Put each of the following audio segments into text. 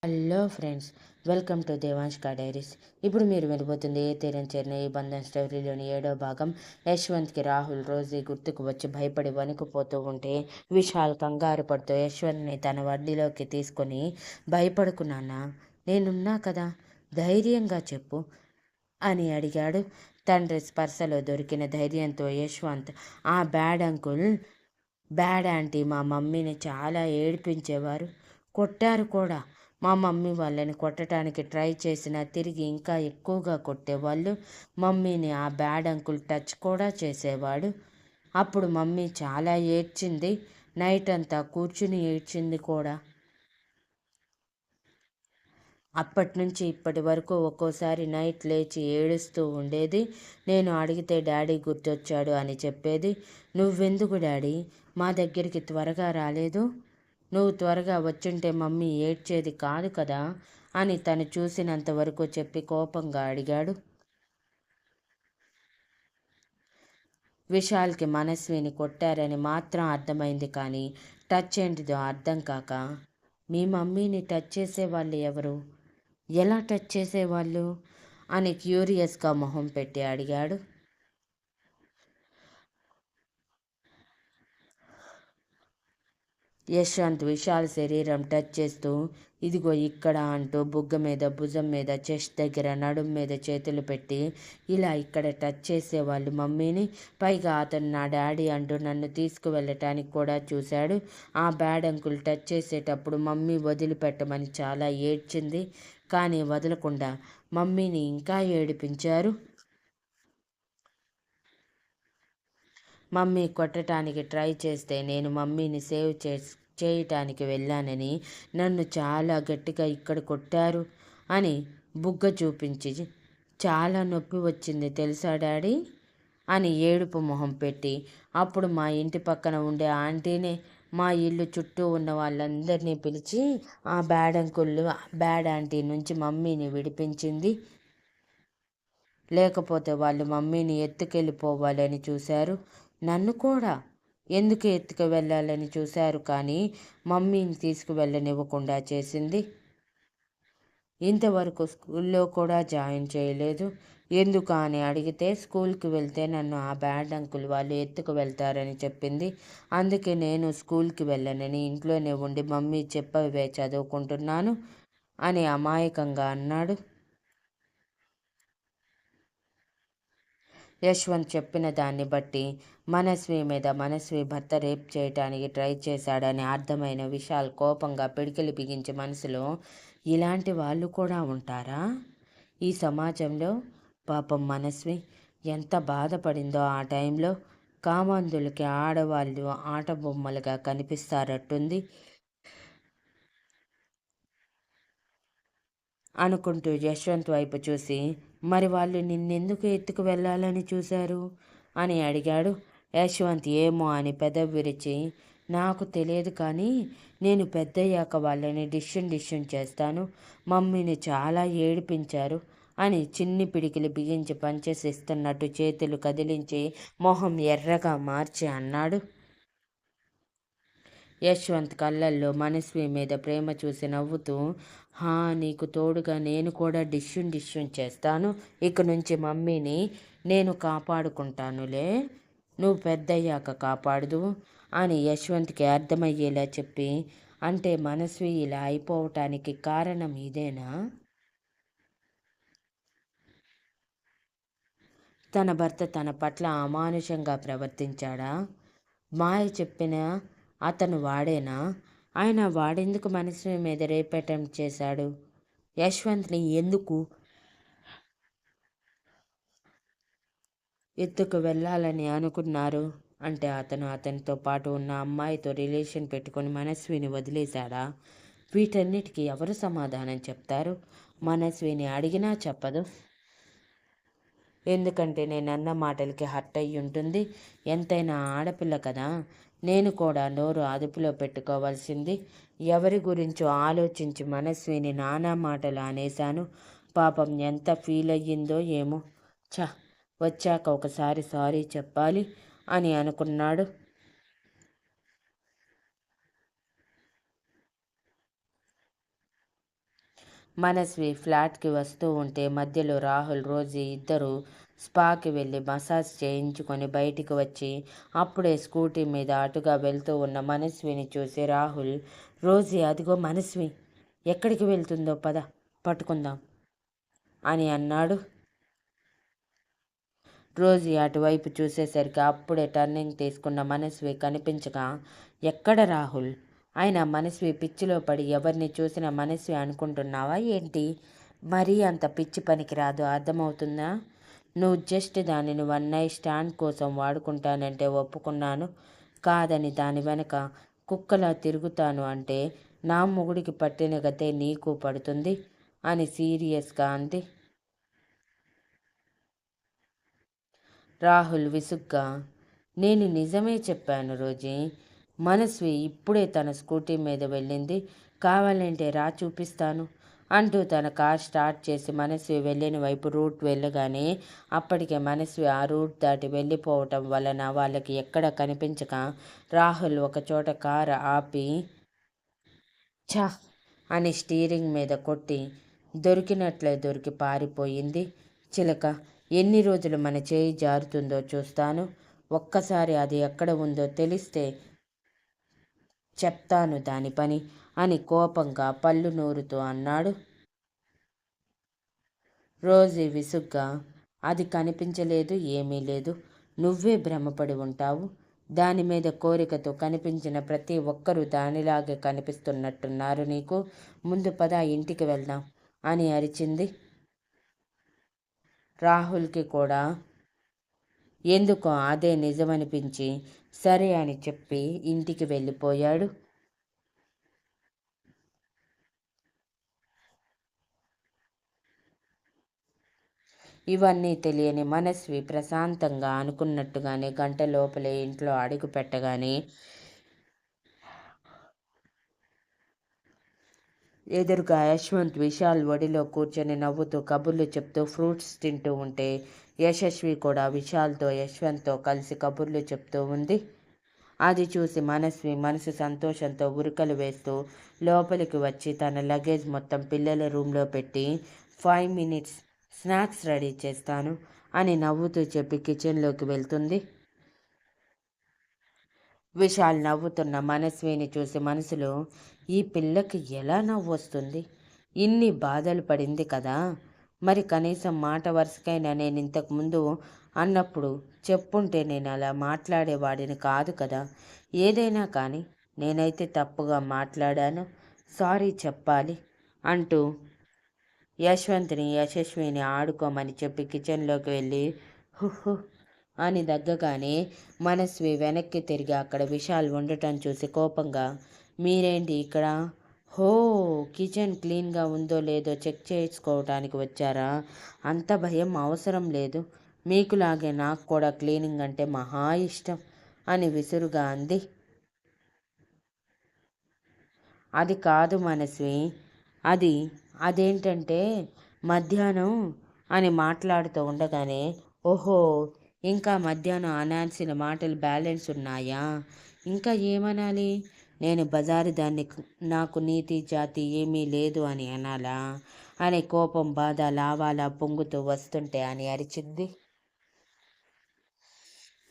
Hello friends, welcome to దేవాంష్క diaries. ఇప్పుడు మీరు వినబోతుంది ఏ తీరం చేరిన ఈ బంధం స్టోరీలోని 7వ భాగం. యశ్వంత్కి రాహుల్ రోజీ గుర్తుకు వచ్చి భయపడి వణికిపోతూ ఉంటే విశాల్ కంగారు పడుతూ యశ్వంత్ని తన వడ్డీలోకి తీసుకొని, భయపడుకున్నానా, నేనున్నా కదా, ధైర్యంగా చెప్పు అని అడిగాడు. తండ్రి స్పర్శలో దొరికిన ధైర్యంతో యశ్వంత్, ఆ బ్యాడ్ అంకుల్, బ్యాడ్ ఆంటీ మా మమ్మీని చాలా ఏడిపించేవారు, కొట్టారు కూడా. మా మమ్మీ వాళ్ళని కొట్టడానికి ట్రై చేసినా తిరిగి ఇంకా ఎక్కువగా కొట్టేవాళ్ళు. మమ్మీని ఆ బ్యాడ్ అంకుల్ టచ్ కూడా చేసేవాడు. అప్పుడు మమ్మీ చాలా ఏడ్చింది, నైట్ అంతా కూర్చుని ఏడ్చింది కూడా. అప్పటి నుంచి ఇప్పటి వరకు ఒక్కోసారి నైట్ లేచి ఏడుస్తూ ఉండేది. నేను అడిగితే డాడీ గుర్తొచ్చాడు అని చెప్పేది. నువ్వెందుకు డాడీ మా దగ్గరికి త్వరగా రాలేదు? నువ్వు త్వరగా వచ్చుంటే మమ్మీ ఏడ్చేది కాదు కదా అని తను చూసినంత వరకు చెప్పి కోపంగా అడిగాడు. విశాల్కి మనస్విని కొట్టారని మాత్రం అర్థమైంది, కానీ టచ్ ఏంటిదో అర్థం కాక, మీ మమ్మీని టచ్ చేసేవాళ్ళు ఎవరు, ఎలా టచ్ చేసేవాళ్ళు అని క్యూరియస్గా మొహం పెట్టి అడిగాడు. యశ్వంత్ విశాల్ శరీరం టచ్ చేస్తూ, ఇదిగో ఇక్కడ అంటూ బుగ్గ మీద, భుజం మీద, చెస్ట్ దగ్గర, నడుం మీద చేతులు పెట్టి ఇలా ఇక్కడ టచ్ చేసేవాళ్ళు మమ్మీని. పైగా అతను నా డాడీ అంటూ నన్ను తీసుకువెళ్ళటానికి కూడా చూశాడు. ఆ బ్యాడ్ అంకుల్ టచ్ చేసేటప్పుడు మమ్మీ వదిలిపెట్టమని చాలా ఏడ్చింది, కానీ వదలకుండా మమ్మీని ఇంకా ఏడిపించారు. మమ్మీ కొట్టడానికి ట్రై చేస్తే నేను మమ్మీని సేవ్ చేయటానికి వెళ్ళానని నన్ను చాలా గట్టిగా ఇక్కడ కొట్టారు అని బుగ్గ చూపించి, చాలా నొప్పి వచ్చింది తెలుసా డాడీ అని ఏడుపు మొహం పెట్టి, అప్పుడు మా ఇంటి పక్కన ఉండే ఆంటీనే మా ఇల్లు చుట్టూ ఉన్న వాళ్ళందరినీ పిలిచి ఆ బ్యాడ్ అంకుల్, బ్యాడ్ ఆంటీ నుంచి మమ్మీని విడిపించింది. లేకపోతే వాళ్ళు మమ్మీని ఎత్తుకెళ్ళిపోవాలని చూశారు, నన్ను కూడా ఎందుకు ఎత్తుకు వెళ్ళాలని చూశారు, కానీ మమ్మీని తీసుకువెళ్ళనివ్వకుండా చేసింది. ఇంతవరకు స్కూల్లో కూడా జాయిన్ చేయలేదు. ఎందుకు అని అడిగితే స్కూల్కి వెళ్తే నన్ను ఆ బ్యాడ్ అంకుల్ వాళ్ళు ఎత్తుకు వెళ్తారని చెప్పింది. అందుకే నేను స్కూల్కి వెళ్ళనని ఇంట్లోనే ఉండి మమ్మీ చెప్పవే చదువుకుంటున్నాను అని అమాయకంగా అన్నాడు. యశ్వంత్ చెప్పిన దాన్ని బట్టి మనస్వి భర్త రేప్ చేయటానికి ట్రై చేశాడని అర్థమైన విశాల్ కోపంగా పిడికిలి బిగించి మనసులో, ఇలాంటి వాళ్ళు కూడా ఉంటారా ఈ సమాజంలో? పాపం మనస్వి ఎంత బాధపడిందో ఆ టైంలో. కామందులకి ఆడవాళ్ళు ఆట బొమ్మలుగా కనిపిస్తారట్టుంది అనుకుంటూ యశ్వంత్ వైపు చూసి, మరి వాళ్ళు నిన్నెందుకు ఎత్తుకు వెళ్ళాలని చూశారు అని అడిగాడు. యశ్వంత్ ఏమో అని పెదవి విరిచి, నాకు తెలియదు, కానీ నేను పెద్దయ్యాక వాళ్ళని డిష్యూన్ చేస్తాను, మమ్మీని చాలా ఏడిపించారు అని చిన్ని పిడికిలి బిగించి పంచేసిస్తున్నట్టు చేతులు కదిలించి మొహం ఎర్రగా మార్చి అన్నాడు. యశ్వంత్ కళ్ళల్లో మనస్వి మీద ప్రేమ చూసి నవ్వుతూ, హా, నీకు తోడుగా నేను కూడా డిష్యూన్ చేస్తాను, ఇక నుంచి మమ్మీని నేను కాపాడుకుంటానులే, నువ్వు పెద్దయ్యాక కాపాడదు అని యశ్వంత్కి అర్థమయ్యేలా చెప్పి, అంటే మనస్వి ఇలా అయిపోవటానికి కారణం ఇదేనా? తన భర్త తన పట్ల అమానుషంగా ప్రవర్తించాడా? మాయ చెప్పిన అతను వాడేనా? ఆయన వాడెందుకు మనస్వి మీద రేప్ అటెంప్ట్ చేశాడు? యశ్వంత్ని ఎందుకు ఎత్తుకు వెళ్ళాలని అనుకున్నారు? అంటే అతనితో పాటు ఉన్న అమ్మాయితో రిలేషన్ పెట్టుకొని మనస్విని వదిలేశాడా? వీటన్నిటికీ ఎవరు సమాధానం చెప్తారు? మనస్విని అడిగినా చెప్పదు, ఎందుకంటే నేనన్న మాటలకి హర్ట్ అయ్యి ఉంటుంది. ఎంతైనా ఆడపిల్ల కదా. నేను కూడా నోరు అదుపులో పెట్టుకోవాల్సింది. ఎవరి గురించో ఆలోచించి మనస్విని నానా మాటలు అనేశాను. పాపం ఎంత ఫీల్ అయ్యిందో ఏమో. వచ్చాక ఒకసారి సారీ చెప్పాలి అని అనుకున్నాడు. మనస్వి ఫ్లాట్కి వస్తూ ఉంటే మధ్యలో రాహుల్ రోజీ ఇద్దరు స్పాకి వెళ్ళి మసాజ్ చేయించుకొని బయటికి వచ్చి అప్పుడే స్కూటీ మీద అటుగా వెళ్తూ ఉన్న మనస్విని చూసి రాహుల్, రోజీ అదిగో మనస్వి ఎక్కడికి వెళ్తుందో పద పట్టుకుందాం అని అన్నాడు. రోజీ అటువైపు చూసేసరికి అప్పుడే టర్నింగ్ తీసుకున్న మనస్వి కనిపించగా, ఎక్కడ రాహుల్? అయినా మనస్వి పిచ్చిలో పడి ఎవరిని చూసినా మనస్వి అనుకుంటున్నావా ఏంటి? మరీ అంత పిచ్చి పనికి రాదు, అర్థమవుతుందా? నువ్వు జస్ట్ దానిని వన్ నైట్ స్టాండ్ కోసం వాడుకుంటానంటే ఒప్పుకున్నాను. కాదని దాని వెనక కుక్కలా తిరుగుతాను అంటే నా మొగుడికి పట్టిన గతే నీకు పడుతుంది అని సీరియస్గా అంది. రాహుల్ విసుగ్గా, నేను నిజమే చెప్పాను రోజీ. మనస్వి ఇప్పుడే తన స్కూటీ మీద వెళ్ళింది. కావాలంటే రా చూపిస్తాను అంటూ తన కార్ స్టార్ట్ చేసి మనస్వి వెళ్ళిన వైపు రూట్ వెళ్ళగానే అప్పటికే మనస్వి ఆ రూట్ దాటి వెళ్ళిపోవటం వలన వాళ్ళకి ఎక్కడ కనిపించక రాహుల్ ఒకచోట కారు ఆపి ఛ అని స్టీరింగ్ మీద కొట్టి దొరికినట్లే దొరికి పారిపోయింది. చిలక, ఎన్ని రోజులు మన చేయి జారుతుందో చూస్తాను. ఒక్కసారి అది ఎక్కడ ఉందో తెలిస్తే చెప్తాను దాని పని అని కోపంగా పళ్ళు నూరుతూ అన్నాడు. రోజీ విసుగ్గా, అది కనిపించలేదు, ఏమీ లేదు. నువ్వే భ్రమపడి ఉంటావు. దాని మీద కోరికతో కనిపించిన ప్రతి ఒక్కరూ దానిలాగే కనిపిస్తున్నట్టున్నారు నీకు. ముందు పద ఇంటికి వెళ్దాం అని అరిచింది. రాహుల్కి కూడా ఎందుకో అదే నిజమనిపించి సరే అని చెప్పి ఇంటికి వెళ్ళిపోయాడు. ఇవన్నీ తెలియని మనస్వి ప్రశాంతంగా అనుకున్నట్టుగానే గంట లోపలే ఇంట్లో అడుగు పెట్టగానే ఎదురుగా యశ్వంత్ విశాల్ ఒడిలో కూర్చొని నవ్వుతూ కబుర్లు చెప్తూ ఫ్రూట్స్ తింటూ ఉంటే యశస్వి కూడా విశాల్తో యశ్వంత్తో కలిసి కబుర్లు చెప్తూ ఉంది. అది చూసి మనస్వి మనసు సంతోషంతో ఉరుకలు వేస్తూ లోపలికి వచ్చి తన లగేజ్ మొత్తం పిల్లల రూమ్లో పెట్టి 5 మినిట్స్ స్నాక్స్ రెడీ చేస్తాను అని నవ్వుతూ చెప్పి కిచెన్లోకి వెళ్తుంది. విశాల్ నవ్వుతున్న మనస్విని చూసి మనసులో, ఈ పిల్లకి ఎలా నవ్వు వస్తుంది? ఇన్ని బాధలు పడింది కదా, మరి కనీసం మాట వరుసకైనా నేను ఇంతకుముందు అన్నప్పుడు చెప్పుంటే నేను అలా మాట్లాడేవాడిని కాదు కదా. ఏదైనా కానీ నేనైతే తప్పుగా మాట్లాడాను, సారీ చెప్పాలి అంటూ యశ్వంత్ని యశస్విని ఆడుకోమని చెప్పి కిచెన్లోకి వెళ్ళి హుహు అని దగ్గగానే మనస్వి వెనక్కి తిరిగి అక్కడ విశాల్ ఉండటం చూసి కోపంగా, మీరేంటి ఇక్కడ? హో, కిచెన్ క్లీన్గా ఉందో లేదో చెక్ చేసుకోవటానికి వచ్చారా? అంత భయం అవసరం లేదు. మీకులాగే నాకు కూడా క్లీనింగ్ అంటే మహా ఇష్టం అని విసురుగా అంది. అది కాదు మనస్వి, అది అదేంటంటే మధ్యాహ్నం అని మాట్లాడుతూ ఉండగానే, ఓహో, ఇంకా మధ్యాహ్నం అనాల్సిన మాటలు బ్యాలెన్స్ ఉన్నాయా? ఇంకా ఏమనాలి? నేను బజారు దాన్ని నాకు నీతి జాతి ఏమీ లేదు అని అనాలా అనే కోపం బాధ లావాలా పొంగుతూ వస్తుంటే అని అరిచింది.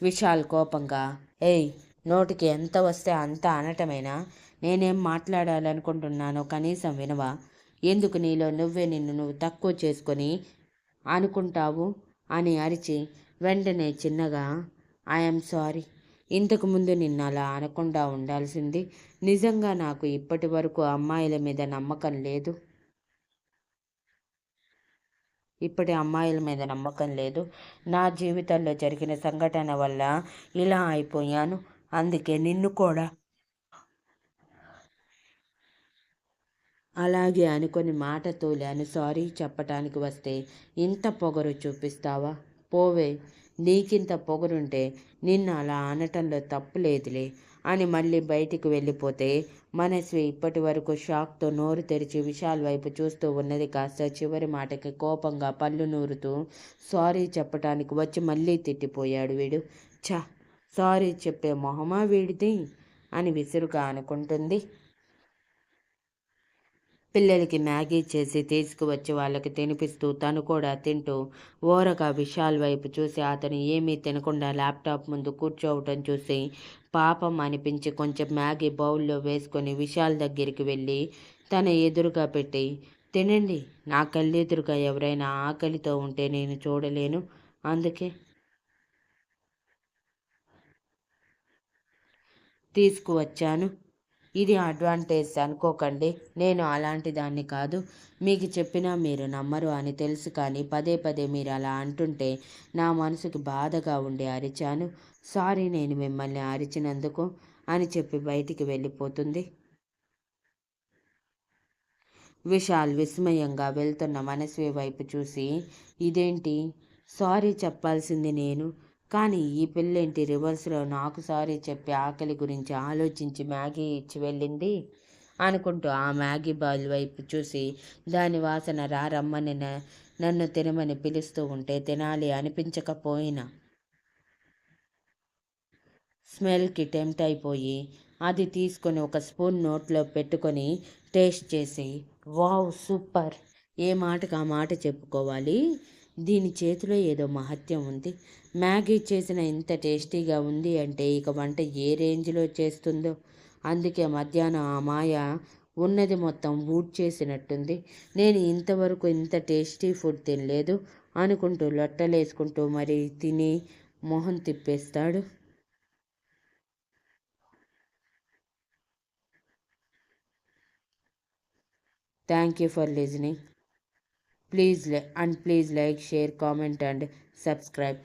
విశాల్ కోపంగా, ఏయ్, నోటికి ఎంత వస్తే అంత అనటమేనా? నేనేం మాట్లాడాలనుకుంటున్నానో కనీసం వినవా? ఎందుకు నీలో నువ్వే నిన్ను నువ్వు తక్కువ చేసుకొని అనుకుంటావు అని అరిచి వెంటనే చిన్నగా, ఐఎమ్ సారీ, ఇంతకుముందు నిన్ను అలా అనకుండా ఉండాల్సింది. నిజంగా నాకు ఇప్పటి వరకు అమ్మాయిల మీద నమ్మకం లేదు. ఇప్పటి అమ్మాయిల మీద నమ్మకం లేదు. నా జీవితంలో జరిగిన సంఘటన వల్ల ఇలా అయిపోయాను. అందుకే నిన్ను కూడా అలాగే అనుకొని మాట తోలాను. సారీ చెప్పటానికి వస్తే ఇంత పొగరు చూపిస్తావా? పోవే, నీకింత పొగరుంటే నిన్ను అలా అనటంలో తప్పు లేదులే అని మళ్ళీ బయటికి వెళ్ళిపోతే మనస్వి ఇప్పటి వరకు షాక్తో నోరు తెరిచి విశాల్ వైపు చూస్తూ ఉన్నది కాస్త చివరి మాటకి కోపంగా పళ్ళు నూరుతూ, సారీ చెప్పటానికి వచ్చి మళ్ళీ తిట్టిపోయాడు వీడు. ఛ, సారీ చెప్పే మొహమా వీడిది అని విసురుగా అనుకుంటుంది. పిల్లలకి మ్యాగీ చేసి తీసుకువచ్చి వాళ్ళకి తినిపిస్తూ తను కూడా తింటూ ఓరగా విశాల్ వైపు చూసి అతను ఏమీ తినకుండా ల్యాప్టాప్ ముందు కూర్చోవటం చూసి పాపం అనిపించి కొంచెం మ్యాగీ బౌల్లో వేసుకొని విశాల్ దగ్గరికి వెళ్ళి తన ఎదురుగా పెట్టి, తినండి, నా కళ్ళెదురుగా ఎవరైనా ఆకలితో ఉంటే నేను చూడలేను, అందుకే తీసుకువచ్చాను. ఇది అడ్వాంటేజ్ అనుకోకండి. నేను అలాంటి దాన్ని కాదు. మీకు చెప్పినా మీరు నమ్మరు అని తెలుసు, కానీ పదే పదే మీరు అలా అంటుంటే నా మనసుకి బాధగా ఉండి అరిచాను. సారీ నేను మిమ్మల్ని అరిచినందుకు అని చెప్పి బయటికి వెళ్ళిపోతుంది. విశాల్ విస్మయంగా వెళ్తున్న మనస్వి వైపు చూసి, ఇదేంటి, సారీ చెప్పాల్సింది నేను, కానీ ఈ పిల్లేంటి రివర్స్లో నాకు సారీ చెప్పి ఆకలి గురించి ఆలోచించి మ్యాగీ ఇచ్చి వెళ్ళింది అనుకుంటూ ఆ మ్యాగీ బాల్ వైపు చూసి దాని వాసన రమ్మని నన్ను తినమని పిలుస్తూ ఉంటే తినాలి అనిపించకపోయినా స్మెల్కి టెంప్ట్ అయిపోయి అది తీసుకొని ఒక స్పూన్ నోట్లో పెట్టుకొని టేస్ట్ చేసి, వావ్ సూపర్, ఏ మాటకు ఆ మాట చెప్పుకోవాలి, దీని చేతిలో ఏదో మహత్యం ఉంది, మ్యాగీ చేసిన ఇంత టేస్టీగా ఉంది అంటే ఇక వంట ఏ రేంజ్లో చేస్తుందో, అందుకే మధ్యాహ్నం ఆ మాయ ఉన్నది మొత్తం ఊడ్ చేసినట్టుంది, నేను ఇంతవరకు ఇంత టేస్టీ ఫుడ్ తినలేదు అనుకుంటూ లొట్టలేసుకుంటూ మరి తిని మొహం తిప్పేస్తాడు. Thank you for listening. Please like, share, comment and subscribe.